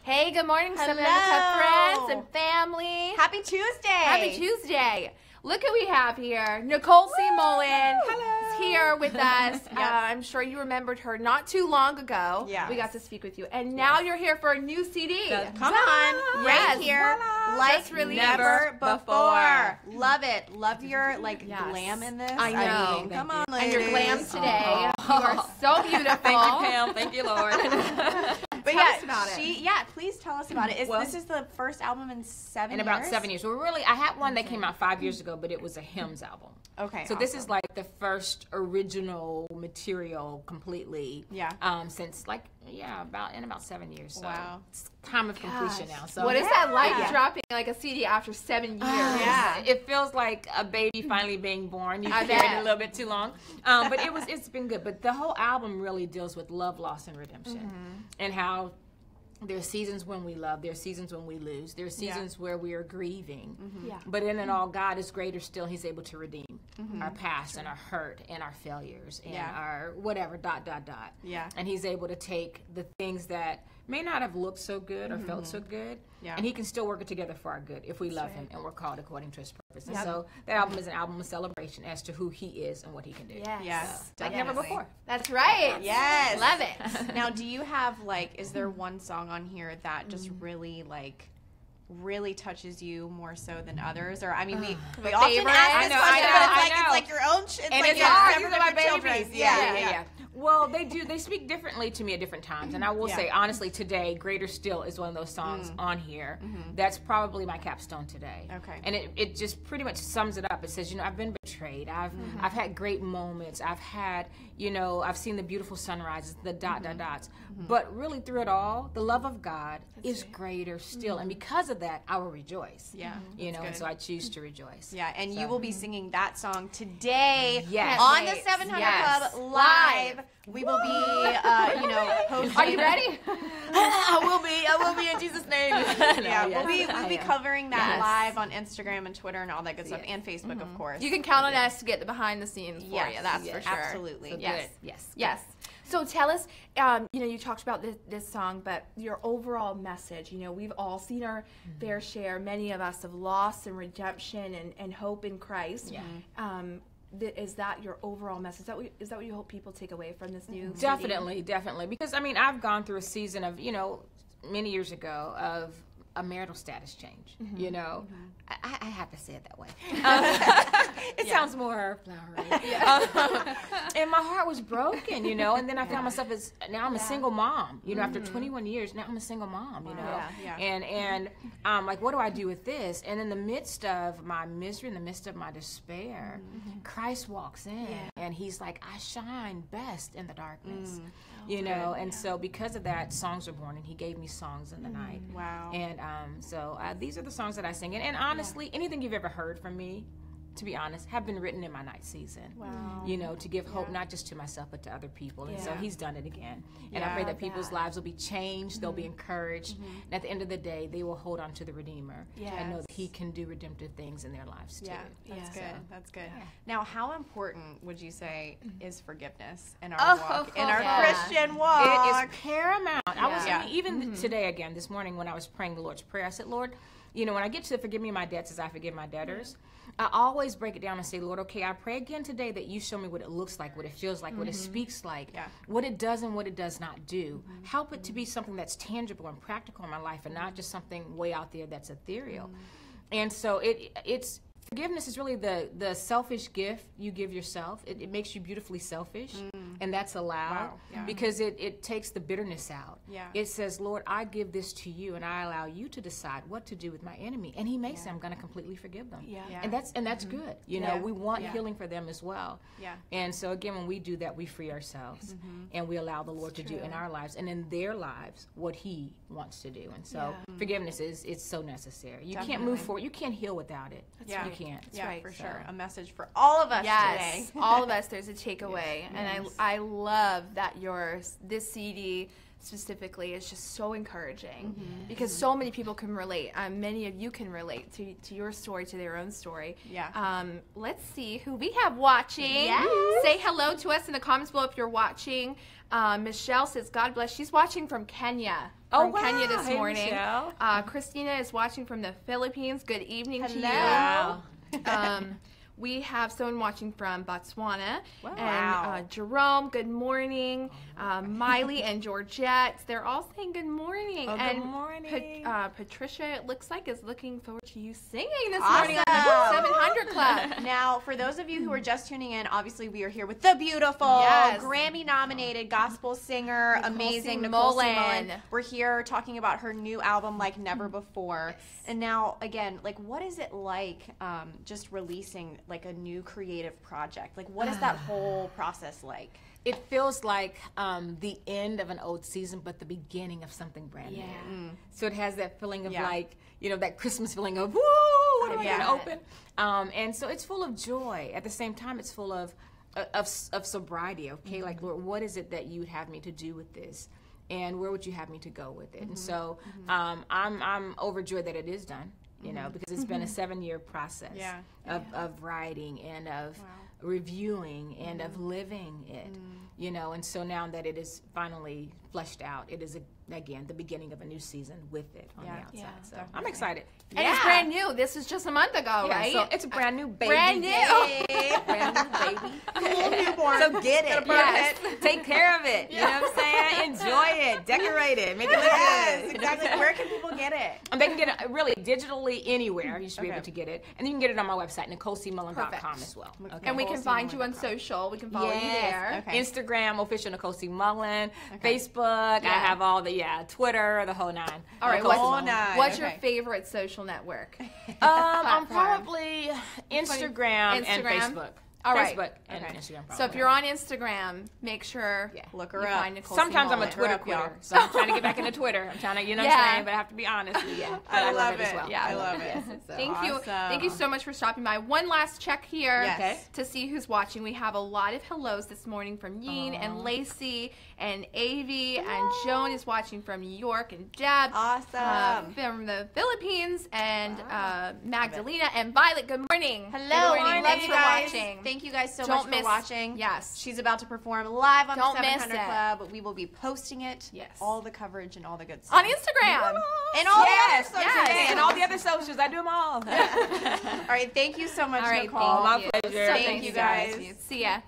Hey, good morning, Hello. Samantha friends and family. Happy Tuesday. Happy Tuesday. Look who we have here. Nicole C. Mullen is here with us. I'm sure you remembered her not too long ago. Yes. We got to speak with you. And now you're here for a new CD. Come on. Right here. Just Like released. never before. Love it. Love your glam in this. I know. mean, come on, ladies. And your glam today. You are so beautiful. Thank you, Pam. Thank you, Lord. But Tell us about it. Please tell us about it. Well, This is the first album in 7 years? In about 7 years. Well, really, I had one that came out 5 years ago, but it was a hymns album. Okay. So this is like the first original material completely. Yeah. Since about 7 years. So Wow. it's time of completion now. So What is that like dropping like a CD after 7 years? Yeah. It feels like a baby finally being born. You've I carried it bet. a little bit too long. But it's been good. But the whole album really deals with love, loss, and redemption. And how there's seasons when we love, there's seasons when we lose, there's seasons where we are grieving. Yeah. But in it all, God is greater still. He's able to redeem our past and our hurt and our failures and our whatever, ... Yeah. And He's able to take the things that may not have looked so good or felt so good, and He can still work it together for our good if we love Him and we're called according to His purpose. And so that album is an album of celebration as to who He is and what He can do. Yes. Yes. Like never before. That's right. Yes. Love it. Now, do you have is there one song on here that just really touches you more so than others? Or I mean, we often favorite? ask this question, but it's like your own. It's And like it's hard. separate These are my different babies. children. Yeah. Well, they do. They speak differently to me at different times. And I will say, honestly, today, Greater Still is one of those songs on here. That's probably my capstone today. Okay. And it just pretty much sums it up. It says, I've been betrayed. I've had great moments. I've had, I've seen the beautiful sunrises, the dots. But really through it all, the love of God is greater still. And because of that, I will rejoice. Yeah. And so I choose to rejoice. Yeah, and you will be singing that song today Yes. on the 700 Club live. We will be, hosting. Are you ready? I will be in Jesus' name. We'll be covering that Yes. live on Instagram and Twitter and all that good stuff, and Facebook, of course. You can count on us to get the behind the scenes for you. That's for sure. Absolutely. So Yes. good. Yes. Yes. So tell us, you talked about this song, but your overall message. We've all seen our fair share, many of us, of loss and redemption and hope in Christ. Yeah. Is that your overall message? Is that what you hope people take away from this new CD? Definitely. Because, I've gone through a season of, many years ago of a marital status change, I have to say it that way. It sounds more flowery. And my heart was broken, and then I found myself now I'm a single mom, after 21 years, now I'm a single mom, And what do I do with this? And in the midst of my misery, in the midst of my despair, Christ walks in and He's like, I shine best in the darkness, and so because of that, songs are born, and He gave me songs in the night. Wow. And so these are the songs that I sing. And honestly, anything you've ever heard from me, to be honest, have been written in my night season. Wow. To give hope not just to myself but to other people. And so He's done it again. And I pray that people's lives will be changed, they'll be encouraged, and at the end of the day, they will hold on to the Redeemer and know that He can do redemptive things in their lives too. Yeah, that's good. That's good. Now, how important would you say is forgiveness in our walk, in our Christian walk? It is paramount. I was even today again, this morning when I was praying the Lord's Prayer, I said, Lord, when I get to forgive me my debts as I forgive my debtors, I always break it down and say, Lord, okay, I pray again today that You show me what it looks like, what it feels like, what it speaks like, what it does and what it does not do. Help it to be something that's tangible and practical in my life and not just something way out there that's ethereal. And so it's forgiveness is really the selfish gift you give yourself. It makes you beautifully selfish, and that's allowed because it takes the bitterness out. It says, Lord, I give this to You, and I allow You to decide what to do with my enemy. And He may say, I'm going to completely forgive them. And that's good. We want healing for them as well. And so again, when we do that, we free ourselves, and we allow the Lord to do in our lives and in their lives what He wants to do. And so forgiveness it's so necessary. You can't move forward. You can't heal without it. You can't. Right, for sure. A message for all of us today. All of us, there's a takeaway. And I love that this CD specifically is just so encouraging because so many people can relate. Many of you can relate to your story, to their own story. Yeah. Let's see who we have watching. Yes. Say hello to us in the comments below if you're watching. Michelle says, God bless. She's watching from Kenya. From Kenya this morning. Christina is watching from the Philippines. Good evening to you. We have someone watching from Botswana. Wow. And Jerome, good morning. Miley and Georgette, they're all saying good morning. Oh, and good morning. Patricia, it looks like, is looking forward to you singing this morning on the 700 Club. Now, for those of you who are just tuning in, obviously we are here with the beautiful, Grammy-nominated gospel singer, amazing Nicole C. Mullen. We're here talking about her new album, Like Never Before. Yes. And now, again, like, what is it like just releasing like a new creative project? Like, what is that whole process like? It feels like the end of an old season, but the beginning of something brand new. So it has that feeling of like, you know, that Christmas feeling of, woo, what am I going to open? And so it's full of joy. At the same time, it's full of sobriety, okay? Like, Lord, what is it that you would have me to do with this? And where would you have me to go with it? And so I'm overjoyed that it is done, you know, because it's been a 7-year process of writing and of reviewing and of living it, you know. And so now that it is finally fleshed out, it is, again, the beginning of a new season with it on the outside. So I'm excited. And it's brand new. This is just a month ago, right? So it's a brand new baby. Brand new. Brand new baby. Cool newborn. So get it. Yes. Take care of it. You know what I'm saying? Enjoy it. Decorate it. Make it look good. Exactly. Where can people get it? And they can get it really digitally anywhere. You should be able to get it. And you can get it on my website, NicoleCMullen.com as well. Okay. And we can find you on social. We can follow you there. Okay. Instagram, official Nicole C. Mullen. Facebook. I have all the, Twitter, the whole nine. All right. What's your favorite social network? I'm probably Instagram and Facebook. All right. Facebook and Instagram. Probably. So if you're on Instagram, make sure look her up. Find Nicole Sometimes C. I'm a Twitter quitter, so I'm trying to get back into Twitter. I'm trying to, you know what I'm saying, but I have to be honest. I love it as well. I love it. So thank you. Thank you so much for stopping by. One last check here to see who's watching. We have a lot of hellos this morning from Yeen and Lacey and Avi, and Joan is watching from New York, and Deb from the Philippines, and Magdalena and Violet. Good morning. Hello. Good morning. Thanks you for guys. watching. Thank you guys so much for watching. Yes. She's about to perform live on Don't the 700 miss it. Club. We will be posting it. Yes. All the coverage and all the good stuff. On Instagram. And all the other socials. Yes. And all the other socials. I do them all. All right. Thank you so much, All right, Nicole. My pleasure. Thank you guys. See ya.